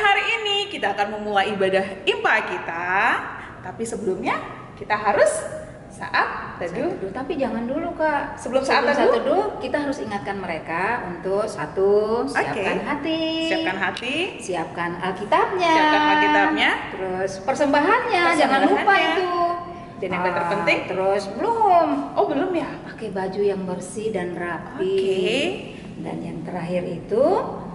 hari ini kita akan memulai ibadah impa kita. Tapi sebelumnya kita harus saat teduh. Tapi jangan dulu Kak. Sebelum saat teduh, kita harus ingatkan mereka untuk satu, siapkan hati. Siapkan hati. Siapkan Alkitabnya. Siapkan Alkitabnya. Terus persembahannya, jangan lupa itu. Dan yang terpenting, terus belum. Oh belum ya? Pakai baju yang bersih dan rapi. Dan yang terakhir itu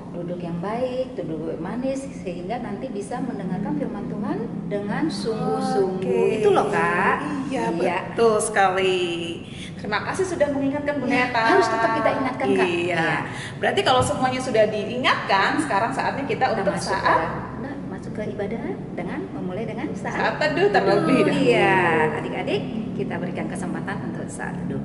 duduk yang baik, duduk manis sehingga nanti bisa mendengarkan firman Tuhan dengan sungguh-sungguh. Itu loh Kak. Iya, betul sekali. Terima kasih sudah mengingatkan Bunda Eta. Harus tetap kita ingatkan Kak. Iya. Berarti kalau semuanya sudah diingatkan, sekarang saatnya kita untuk masuk ke ibadah dengan memulai dengan saat teduh terlebih dahulu. Iya, adik-adik kita berikan kesempatan untuk saat teduh.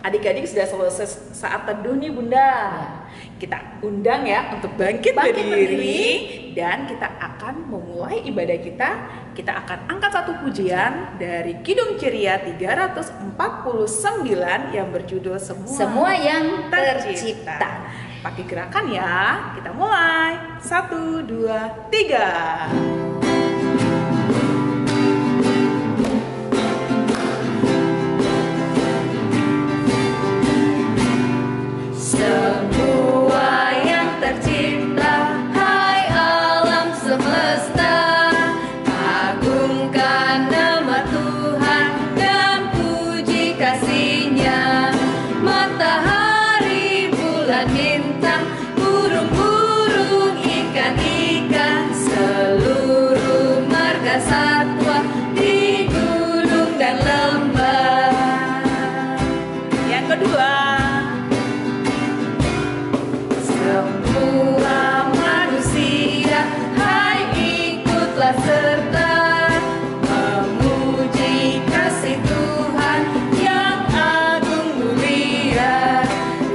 Adik-adik sudah selesai saat teduh nih Bunda. Kita undang ya untuk bangkit berdiri dan kita akan memulai ibadah kita. Kita akan angkat satu pujian dari Kidung Ceria 349 yang berjudul Semua yang tercipta. Pakai gerakan ya. Kita mulai. 1, 2, 3. Semua yang tercipta, hai alam semesta, agungkan nama Tuhan dan puji kasih-Nya. Matahari, bulan, bintang, burung-burung, ikan-ikan, seluruh marga satwa di gunung dan lembah. Yang kedua, semua manusia, hai ikutlah serta memuji kasih Tuhan yang agung mulia.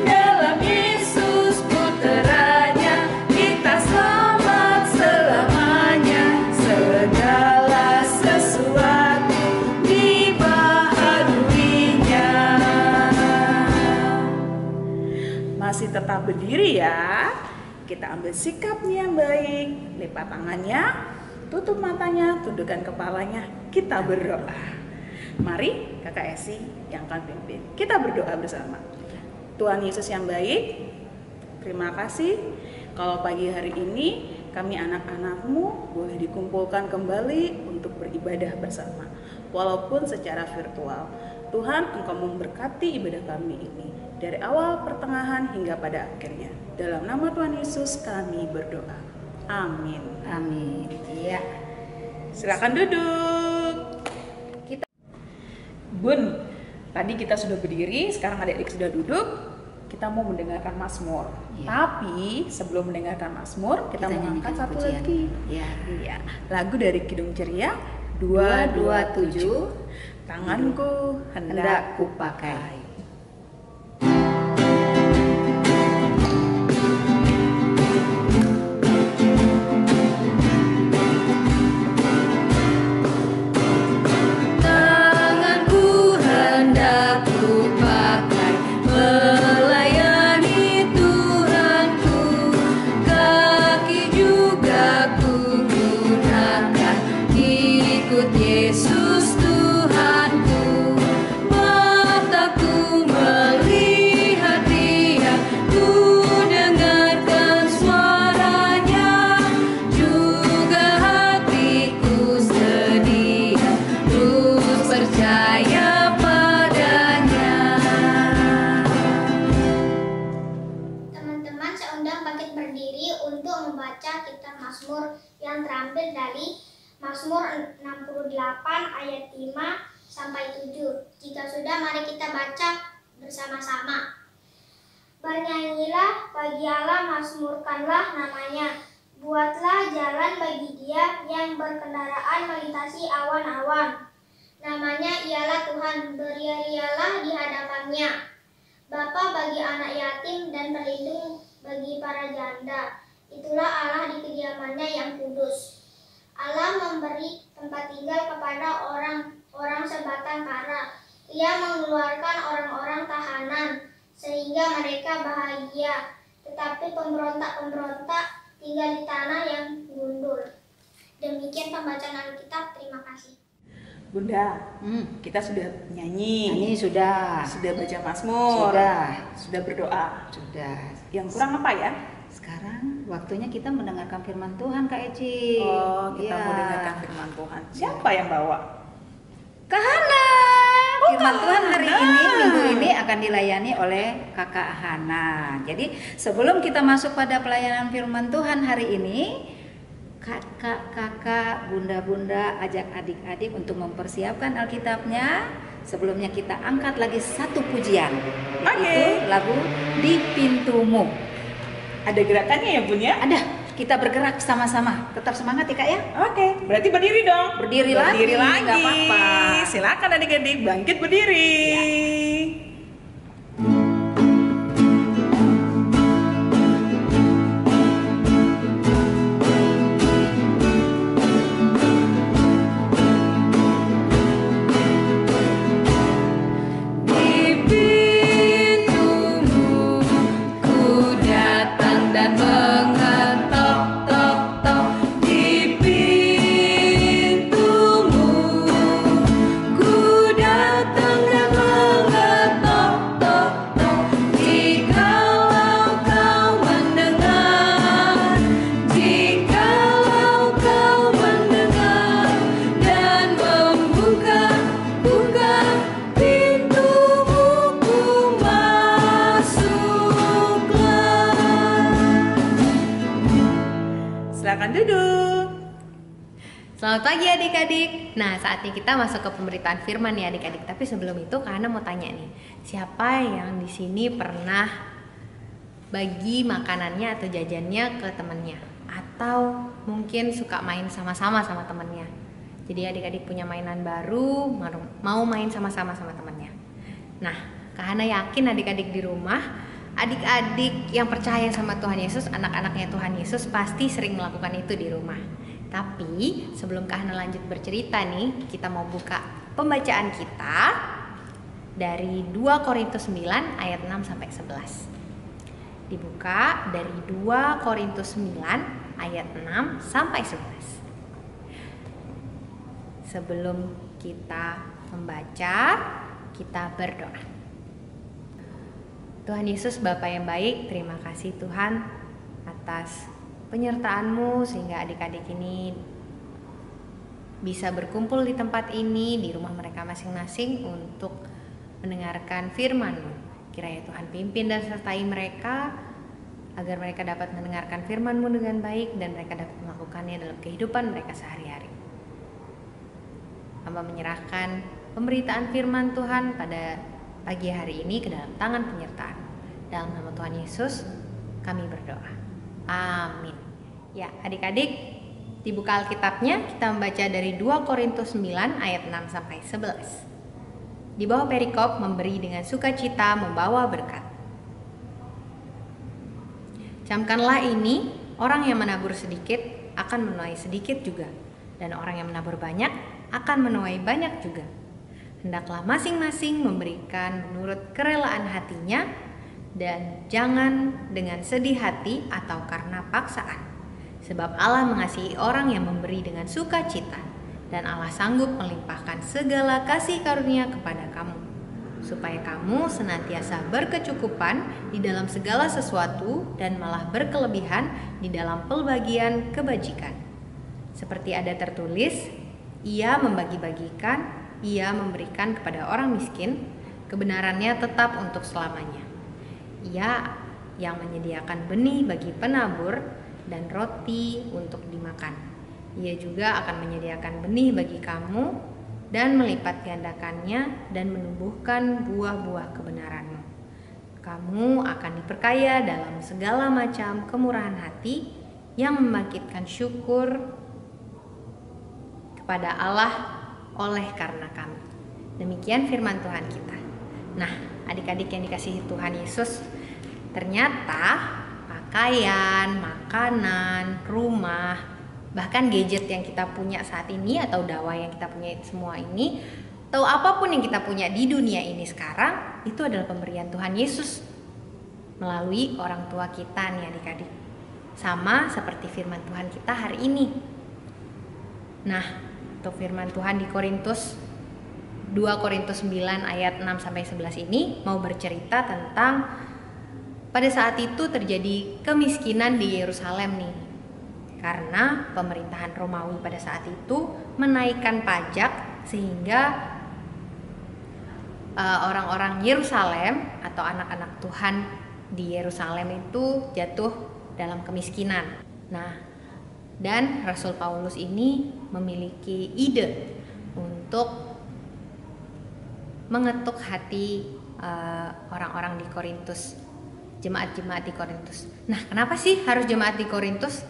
Dalam Yesus Putranya kita selamat selamanya. Segala sesuatu dibaharuinya. masih tetap berdiri ya. Kita ambil sikapnya yang baik, lipat tangannya, tutup matanya, tundukkan kepalanya. Kita berdoa. Mari Kakak Esi yang akan pimpin. Kita berdoa bersama. Tuhan Yesus yang baik, terima kasih kalau pagi hari ini kami anak-anak-Mu boleh dikumpulkan kembali untuk beribadah bersama, walaupun secara virtual. Tuhan, Engkau memberkati ibadah kami ini dari awal, pertengahan, hingga pada akhirnya. Dalam nama Tuhan Yesus kami berdoa. Amin. Amin. Iya. Silakan duduk. Bun, tadi kita sudah berdiri, sekarang adik-adik sudah duduk. Kita mau mendengarkan Mazmur. Ya. Tapi sebelum mendengarkan Mazmur, kita mau angkat satu lagi. Iya. Lagu dari Kidung Ceria 227. Tanganku hendak kupakai. Tanganku hendak kupakai melayani Tuhanku, kaki juga kugunakan ikut Yesus Tuhanku. Mataku melihat Dia, ku dengarkan suaranya, juga hatiku sedia terus percaya padanya. Teman-teman, saya undang bangkit berdiri untuk membaca kitab Mazmur yang terambil dari Mazmur 68 ayat 5 sampai 7. Jika sudah, mari kita baca bersama-sama. Bernyanyilah bagi Allah, mazmurkanlah namanya. Buatlah jalan bagi dia yang berkendaraan melintasi awan-awan. Namanya ialah Tuhan, beria-rialah di hadapannya. Bapa bagi anak yatim dan pelindung bagi para janda. Itulah Allah di kediamannya yang kudus. Allah memberi tempat tinggal kepada orang-orang sebatang kara. Ia mengeluarkan orang-orang tahanan sehingga mereka bahagia. Tetapi pemberontak-pemberontak tinggal di tanah yang gundul. Demikian pembacaan Alkitab. Terima kasih. Bunda, kita sudah nyanyi, sudah baca Mazmur, sudah berdoa. Sudah. Yang kurang apa ya? Sekarang waktunya kita mendengarkan firman Tuhan, Kak Eci. Oh, kita mau dengarkan firman Tuhan. Siapa yang bawa? Kak Hana. Firman Tuhan hari ini, minggu ini akan dilayani oleh Kakak Hana. Jadi sebelum kita masuk pada pelayanan firman Tuhan hari ini, kakak, bunda-bunda ajak adik-adik untuk mempersiapkan Alkitabnya. Sebelumnya kita angkat lagi satu pujian, yaitu lagu Di Pintumu. Ada gerakannya ya Bun ya? Ada, kita bergerak sama-sama. Tetap semangat ya Kak ya. Oke, berarti berdiri dong. Berdiri lagi, nggak apa-apa. Silakan adik-adik bangkit berdiri. Silakan duduk. Selamat pagi adik-adik. Nah, saatnya kita masuk ke pemberitaan firman nih adik-adik. Tapi sebelum itu Kak Hana mau tanya nih, siapa yang di sini pernah bagi makanannya atau jajannya ke temannya? Atau mungkin suka main sama-sama sama temannya? Jadi adik-adik punya mainan baru, mau main sama-sama sama temannya. Nah, Kak Hana yakin adik-adik di rumah, adik-adik yang percaya sama Tuhan Yesus, anak-anaknya Tuhan Yesus pasti sering melakukan itu di rumah. Tapi sebelum Kak Hana lanjut bercerita nih, kita mau buka pembacaan kita dari 2 Korintus 9 ayat 6 sampai 11. Dibuka dari 2 Korintus 9 ayat 6 sampai 11. Sebelum kita membaca, kita berdoa. Tuhan Yesus Bapa yang baik, terima kasih Tuhan atas penyertaan-Mu sehingga adik-adik ini bisa berkumpul di tempat ini, di rumah mereka masing-masing untuk mendengarkan firman-Mu. Kiranya Tuhan pimpin dan sertai mereka agar mereka dapat mendengarkan firman-Mu dengan baik dan mereka dapat melakukannya dalam kehidupan mereka sehari-hari. Hamba menyerahkan pemberitaan firman Tuhan pada pagi hari ini ke dalam tangan penyertaan. Dalam nama Tuhan Yesus kami berdoa. Amin. Ya, adik-adik, dibuka Alkitabnya, kita membaca dari 2 Korintus 9 ayat 6 sampai 11. Di bawah perikop, memberi dengan sukacita membawa berkat. Camkanlah ini, orang yang menabur sedikit akan menuai sedikit juga, dan orang yang menabur banyak akan menuai banyak juga. Hendaklah masing-masing memberikan menurut kerelaan hatinya, dan jangan dengan sedih hati atau karena paksaan. Sebab Allah mengasihi orang yang memberi dengan sukacita, dan Allah sanggup melimpahkan segala kasih karunia kepada kamu, supaya kamu senantiasa berkecukupan di dalam segala sesuatu dan malah berkelebihan di dalam pelbagian kebajikan. Seperti ada tertulis, Ia membagi-bagikan, Ia memberikan kepada orang miskin, kebenarannya tetap untuk selamanya. Ia yang menyediakan benih bagi penabur dan roti untuk dimakan. Ia juga akan menyediakan benih bagi kamu dan melipat gandakannya dan menumbuhkan buah-buah kebenaranmu. Kamu akan diperkaya dalam segala macam kemurahan hati, yang membangkitkan syukur kepada Allah oleh karena kami. Demikian firman Tuhan kita. Nah, adik-adik yang dikasihi Tuhan Yesus, ternyata pakaian, makanan, rumah, bahkan gadget yang kita punya saat ini atau dawai yang kita punya semua ini, atau apapun yang kita punya di dunia ini sekarang, itu adalah pemberian Tuhan Yesus melalui orang tua kita nih adik-adik. Sama seperti firman Tuhan kita hari ini. Nah, untuk firman Tuhan di Korintus 2 Korintus 9 ayat 6 sampai 11 ini mau bercerita tentang pada saat itu terjadi kemiskinan di Yerusalem nih. Karena pemerintahan Romawi pada saat itu menaikkan pajak sehingga orang-orang Yerusalem atau anak-anak Tuhan di Yerusalem itu jatuh dalam kemiskinan. Nah, dan Rasul Paulus ini memiliki ide untuk mengetuk hati orang-orang di Korintus, jemaat-jemaat di Korintus. Nah, kenapa sih harus jemaat di Korintus?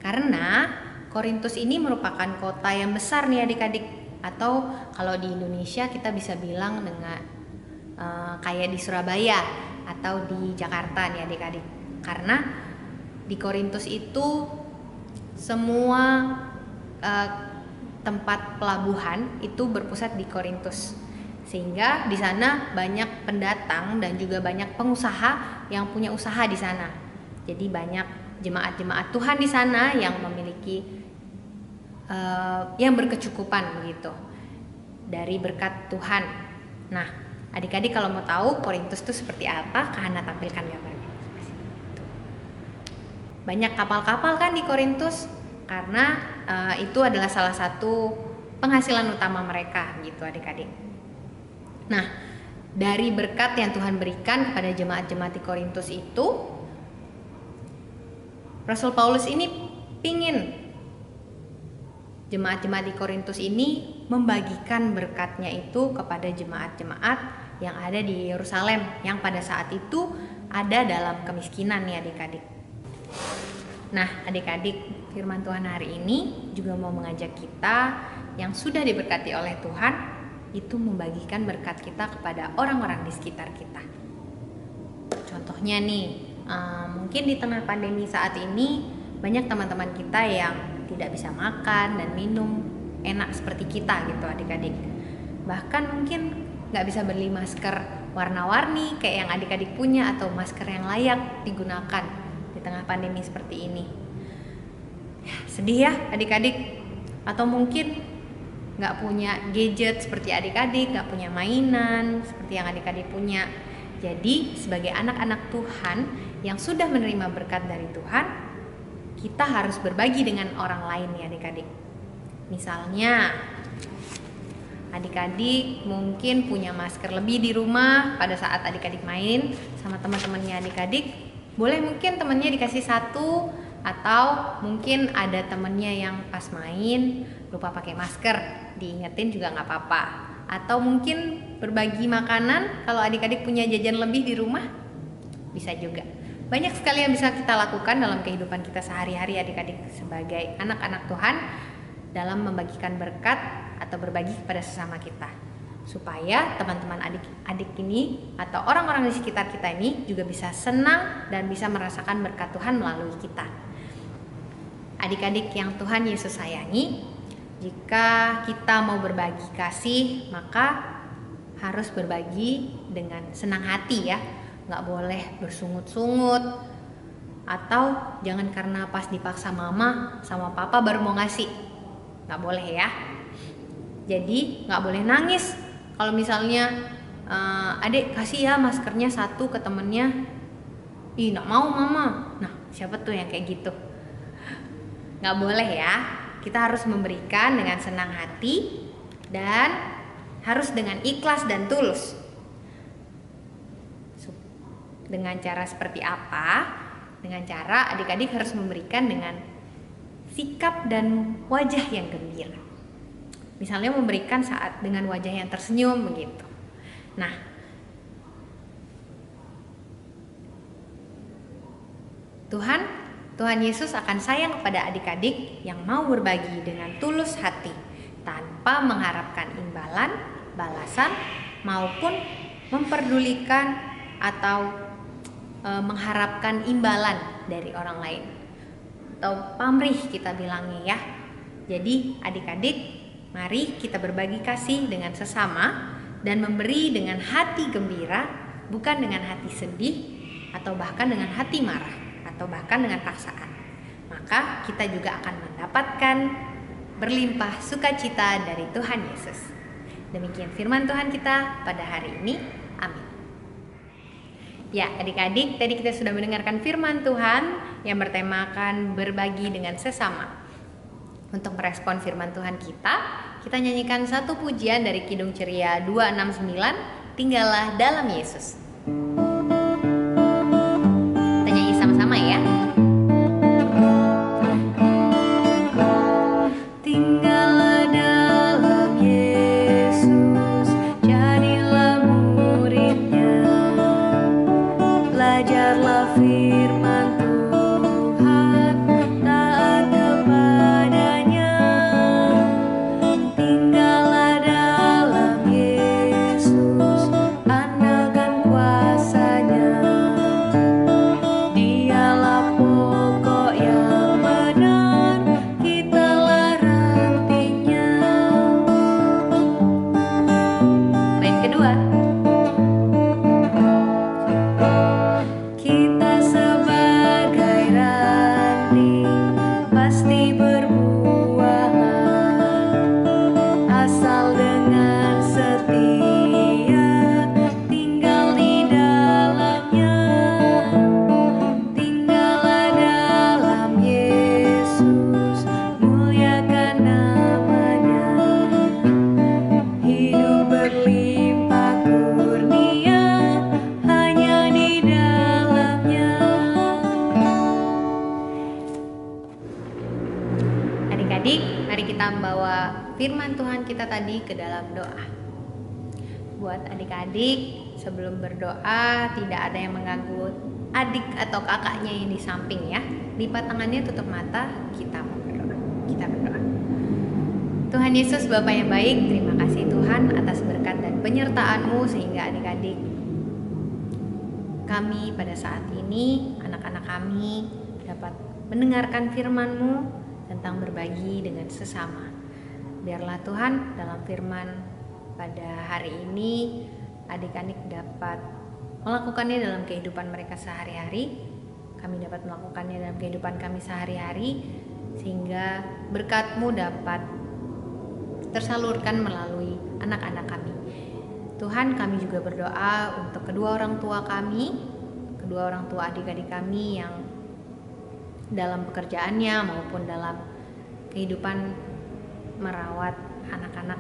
Karena Korintus ini merupakan kota yang besar nih adik-adik. Atau kalau di Indonesia kita bisa bilang dengan kayak di Surabaya atau di Jakarta nih adik-adik. Karena di Korintus itu semua tempat pelabuhan itu berpusat di Korintus. Sehingga di sana banyak pendatang dan juga banyak pengusaha yang punya usaha di sana. Jadi banyak jemaat-jemaat Tuhan di sana yang memiliki yang berkecukupan begitu dari berkat Tuhan. Nah, adik-adik kalau mau tahu Korintus itu seperti apa, Kak Hana tampilkan gambarnya. Banyak kapal-kapal kan di Korintus karena itu adalah salah satu penghasilan utama mereka gitu adik-adik. Nah, dari berkat yang Tuhan berikan kepada jemaat-jemaat di Korintus itu, Rasul Paulus ini pingin jemaat-jemaat di Korintus ini membagikan berkatnya itu kepada jemaat-jemaat yang ada di Yerusalem yang pada saat itu ada dalam kemiskinan nih adik-adik. Nah, adik-adik, firman Tuhan hari ini juga mau mengajak kita yang sudah diberkati oleh Tuhan itu membagikan berkat kita kepada orang-orang di sekitar kita. Contohnya nih, mungkin di tengah pandemi saat ini banyak teman-teman kita yang tidak bisa makan dan minum enak seperti kita gitu adik-adik. Bahkan mungkin nggak bisa beli masker warna-warni kayak yang adik-adik punya atau masker yang layak digunakan di tengah pandemi seperti ini. Ya, sedih ya adik-adik. Atau mungkin nggak punya gadget seperti adik-adik, nggak punya mainan seperti yang adik-adik punya. Jadi sebagai anak-anak Tuhan yang sudah menerima berkat dari Tuhan, kita harus berbagi dengan orang lain ya adik-adik. Misalnya adik-adik mungkin punya masker lebih di rumah pada saat adik-adik main sama teman-temannya adik-adik. Boleh mungkin temannya dikasih satu, atau mungkin ada temennya yang pas main lupa pakai masker, diingetin juga nggak apa-apa. Atau mungkin berbagi makanan kalau adik-adik punya jajan lebih di rumah, bisa juga. Banyak sekali yang bisa kita lakukan dalam kehidupan kita sehari-hari adik-adik sebagai anak-anak Tuhan dalam membagikan berkat atau berbagi kepada sesama kita, supaya teman-teman adik-adik ini atau orang-orang di sekitar kita ini juga bisa senang dan bisa merasakan berkat Tuhan melalui kita. Adik-adik yang Tuhan Yesus sayangi, jika kita mau berbagi kasih, maka harus berbagi dengan senang hati ya. Nggak boleh bersungut-sungut, atau jangan karena pas dipaksa mama sama papa baru mau ngasih. Nggak boleh ya. Jadi nggak boleh nangis kalau misalnya adik kasih ya maskernya satu ke temennya, ih nggak mau mama. Nah, siapa tuh yang kayak gitu? Nggak boleh ya. Kita harus memberikan dengan senang hati dan harus dengan ikhlas dan tulus. Dengan cara seperti apa? Dengan cara adik-adik harus memberikan dengan sikap dan wajah yang gembira. Misalnya memberikan saat dengan wajah yang tersenyum begitu. Nah, Tuhan Tuhan Yesus akan sayang kepada adik-adik yang mau berbagi dengan tulus hati, tanpa mengharapkan imbalan, balasan, maupun memperdulikan atau mengharapkan imbalan dari orang lain. Atau pamrih kita bilangnya ya. Jadi adik-adik, mari kita berbagi kasih dengan sesama dan memberi dengan hati gembira, bukan dengan hati sedih atau bahkan dengan hati marah atau bahkan dengan paksaan. Maka kita juga akan mendapatkan berlimpah sukacita dari Tuhan Yesus. Demikian firman Tuhan kita pada hari ini. Amin. Ya, adik-adik, tadi kita sudah mendengarkan firman Tuhan yang bertemakan berbagi dengan sesama. Untuk merespon firman Tuhan kita nyanyikan satu pujian dari Kidung Ceria 269, Tinggallah dalam Yesus. Kita nyanyi sama-sama ya. Tinggallah dalam Yesus, jadilah muridnya, belajarlah firman Tuhan, taat kepadanya. Tinggallah dalam Yesus, andalkan kuasa-Nya. Dialah pokok yang benar, kitalah rantingnya. Bait kedua. Kita sebagai ranting pasti berbuahan, asal dengan setia tinggal di dalamnya. Tinggallah dalam Yesus, muliakan namanya. Hidup berlimpah kurnia hanya di dalamnya. Adik-adik, mari kita membawa firman Tuhan kita tadi ke dalam doa. Buat adik-adik, sebelum berdoa tidak ada yang mengganggu adik atau kakaknya yang di samping ya. Lipat tangannya, tutup mata, kita mau berdoa. Kita berdoa. Tuhan Yesus, Bapa yang baik, terima kasih Tuhan atas berkat dan penyertaan-Mu sehingga adik-adik kami pada saat ini, anak-anak kami dapat mendengarkan firman-Mu tentang berbagi dengan sesama. Biarlah Tuhan dalam firman pada hari ini adik-adik dapat melakukannya dalam kehidupan mereka sehari-hari. Kami dapat melakukannya dalam kehidupan kami sehari-hari, sehingga berkat-Mu dapat tersalurkan melalui anak-anak kami. Tuhan, kami juga berdoa untuk kedua orang tua kami, kedua orang tua adik-adik kami yang dalam pekerjaannya maupun dalam kehidupan merawat anak-anak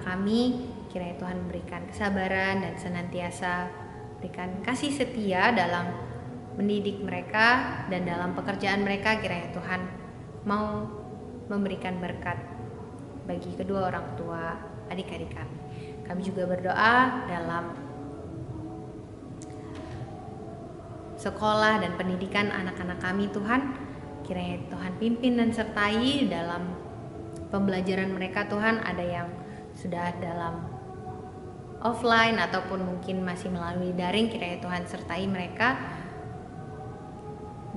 kami. Kiranya Tuhan berikan kesabaran dan senantiasa berikan kasih setia dalam mendidik mereka dan dalam pekerjaan mereka. Kiranya Tuhan mau memberikan berkat bagi kedua orang tua adik-adik kami. Kami juga berdoa dalam sekolah dan pendidikan anak-anak kami Tuhan. Kiranya Tuhan pimpin dan sertai dalam pembelajaran mereka Tuhan. Ada yang sudah dalam offline ataupun mungkin masih melalui daring. Kiranya Tuhan sertai mereka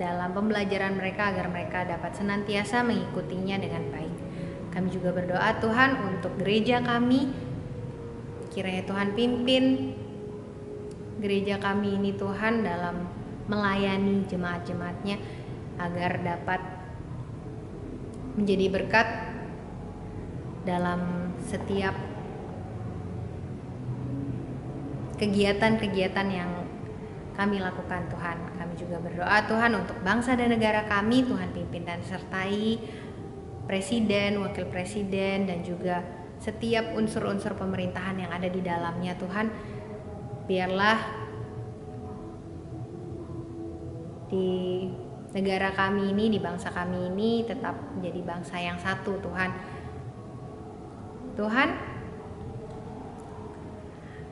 dalam pembelajaran mereka agar mereka dapat senantiasa mengikutinya dengan baik. Kami juga berdoa Tuhan untuk gereja kami. Kiranya Tuhan pimpin gereja kami ini Tuhan dalam melayani jemaat-jemaatnya agar dapat menjadi berkat dalam setiap kegiatan-kegiatan yang kami lakukan Tuhan. Kami juga berdoa Tuhan untuk bangsa dan negara kami. Tuhan pimpin dan sertai presiden, wakil presiden, dan juga setiap unsur-unsur pemerintahan yang ada di dalamnya Tuhan. Biarlah di negara kami ini, di bangsa kami ini tetap menjadi bangsa yang satu Tuhan. Tuhan,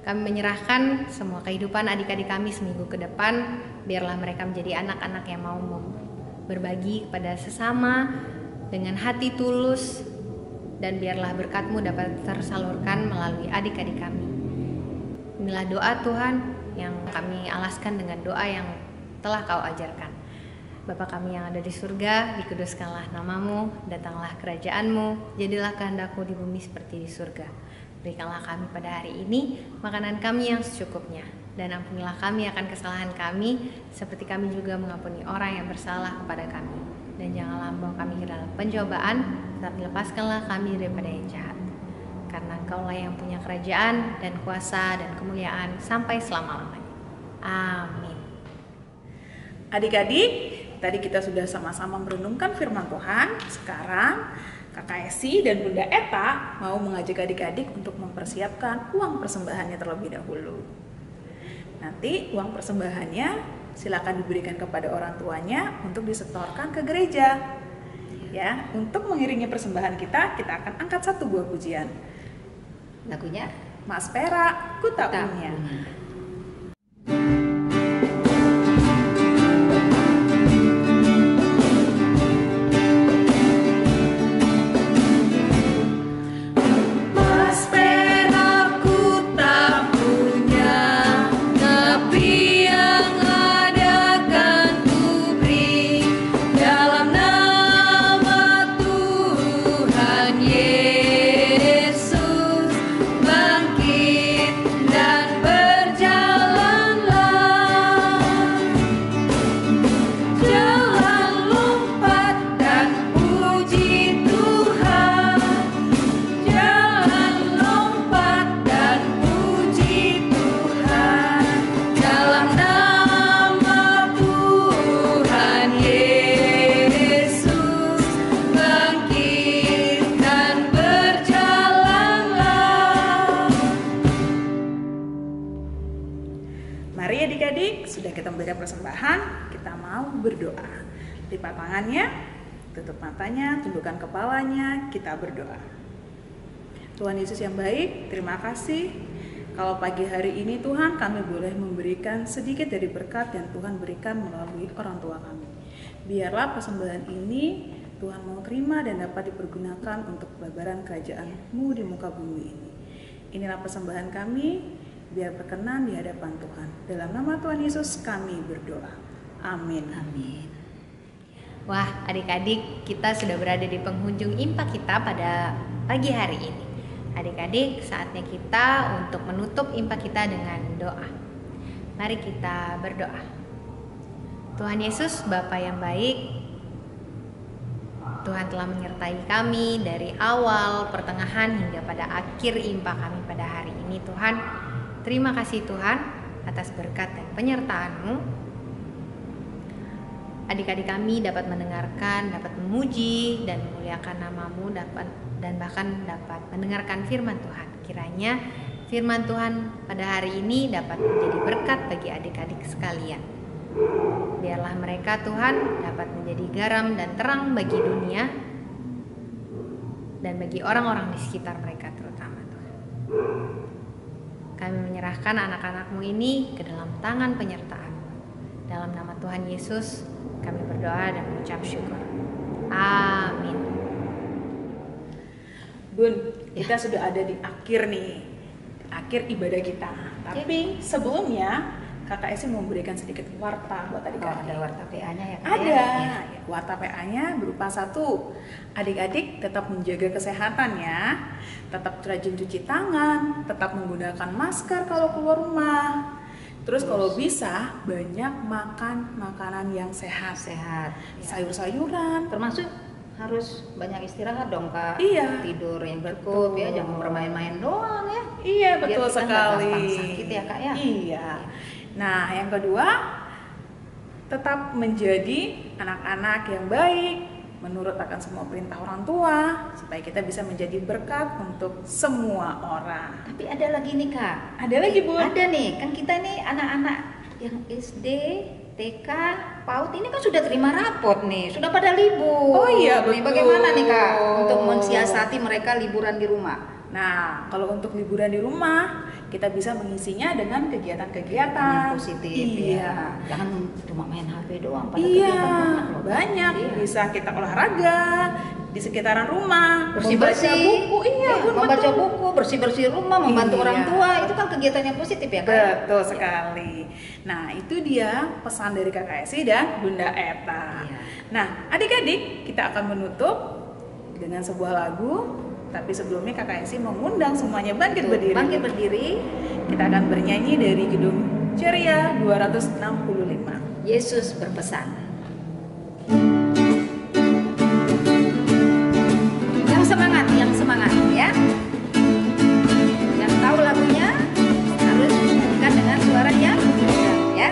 Kami menyerahkan semua kehidupan adik-adik kami seminggu ke depan. Biarlah mereka menjadi anak-anak yang mau berbagi kepada sesama dengan hati tulus. Dan biarlah berkat-Mu dapat tersalurkan melalui adik-adik kami. Inilah doa Tuhan yang kami alaskan dengan doa yang telah Kau ajarkan. Bapa kami yang ada di surga, dikuduskanlah nama-Mu, datanglah kerajaan-Mu, jadilah kehendak-Mu di bumi seperti di surga. Berikanlah kami pada hari ini makanan kami yang secukupnya, dan ampunilah kami akan kesalahan kami, seperti kami juga mengampuni orang yang bersalah kepada kami. Dan janganlah membawa kami ke dalam pencobaan, tetapi lepaskanlah kami daripada yang jahat. Karena Engkaulah yang punya kerajaan dan kuasa dan kemuliaan sampai selama-lamanya. Amin. Adik-adik, tadi kita sudah sama-sama merenungkan firman Tuhan. Sekarang Kakak Esi dan Bunda Eta mau mengajak adik-adik untuk mempersiapkan uang persembahannya terlebih dahulu. Nanti uang persembahannya silakan diberikan kepada orang tuanya untuk disetorkan ke gereja. Ya, untuk mengiringi persembahan kita akan angkat satu buah pujian. Lagunya Mas Pera, ku tak punya. Mari adik-adik, sudah kita memberikan persembahan, kita mau berdoa. Lipat tangannya, tutup matanya, tundukkan kepalanya, kita berdoa. Tuhan Yesus yang baik, terima kasih. Kalau pagi hari ini Tuhan, kami boleh memberikan sedikit dari berkat yang Tuhan berikan melalui orang tua kami. Biarlah persembahan ini Tuhan mau terima dan dapat dipergunakan untuk pelebaran kerajaan-Mu di muka bumi ini. Inilah persembahan kami, biar berkenan di hadapan Tuhan. Dalam nama Tuhan Yesus kami berdoa. Amin. Amin. Wah, adik-adik, kita sudah berada di penghujung impak kita pada pagi hari ini. Adik-adik, saatnya kita untuk menutup impak kita dengan doa. Mari kita berdoa. Tuhan Yesus, Bapa yang baik, Tuhan telah menyertai kami dari awal, pertengahan, hingga pada akhir impak kami pada hari ini. Tuhan, terima kasih Tuhan atas berkat dan penyertaan-Mu. Adik-adik kami dapat mendengarkan, dapat memuji dan memuliakan nama-Mu, dan bahkan dapat mendengarkan firman Tuhan. Kiranya firman Tuhan pada hari ini dapat menjadi berkat bagi adik-adik sekalian. Biarlah mereka Tuhan dapat menjadi garam dan terang bagi dunia dan bagi orang-orang di sekitar mereka terutama Tuhan. Kami menyerahkan anak-anak-Mu ini ke dalam tangan penyertaan-Mu. Dalam nama Tuhan Yesus kami berdoa dan mengucap syukur. Amin. Bun, kita sudah ada di akhir nih, akhir ibadah kita. Tapi sebelumnya Kakak Esi mau memberikan sedikit warta buat adik-adik. Ada warta PA-nya ya Kak? Ada. Ya. Warta PA-nya berupa 1. Adik-adik tetap menjaga kesehatan ya. Tetap rajin cuci tangan, tetap menggunakan masker kalau keluar rumah. Terus kalau bisa banyak makan makanan yang sehat. Sehat. Sayur-sayuran. Termasuk harus banyak istirahat dong Kak. Iya. Tidur yang berkup ya, jangan bermain-main doang ya. Iya, Biar betul kita nggak sekali. gampang sakit ya Kak ya. Iya. Nah, yang kedua, tetap menjadi anak-anak yang baik, menurut akan semua perintah orang tua, supaya kita bisa menjadi berkat untuk semua orang. Tapi ada lagi nih Kak. Ada lagi, Bu? Ada nih, kan kita nih anak-anak yang SD, TK, PAUD ini kan sudah terima rapot nih, sudah pada libur. Oh iya, Nih, betul. bagaimana nih Kak untuk mensiasati mereka liburan di rumah? Nah, kalau untuk liburan di rumah, kita bisa mengisinya dengan kegiatan-kegiatan Yang positif Iya. ya. Jangan cuma main HP doang, pada Iya, kegiatan banyak loh. banyak. Iya. Bisa kita olahraga di sekitaran rumah, Bersih-bersih, membaca buku, iya, membaca betul. buku, bersih-bersih rumah, membantu Iya. orang tua, itu kan kegiatan yang positif ya kan? Betul sekali. Nah, itu dia pesan dari Kakak Esi dan Bunda Eta. Iya. Nah, adik-adik, kita akan menutup dengan sebuah lagu. Tapi sebelumnya Kakak Esi mengundang semuanya bangkit berdiri. Bangkit berdiri, Kita akan bernyanyi dari Gedung Ceria 265. Yesus berpesan. Yang semangat ya. Yang tahu lagunya harus nyanyikan dengan suara yang kencang ya.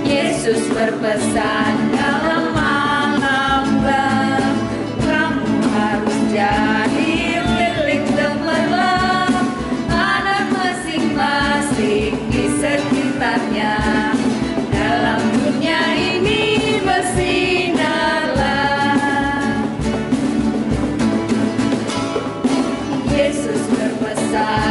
Yesus berpesan dalam malam gelap, kamu harus jadi lilin gemerlap, anak masing-masing di sekitarnya. Dalam dunia ini bersinarlah. Yesus berpesan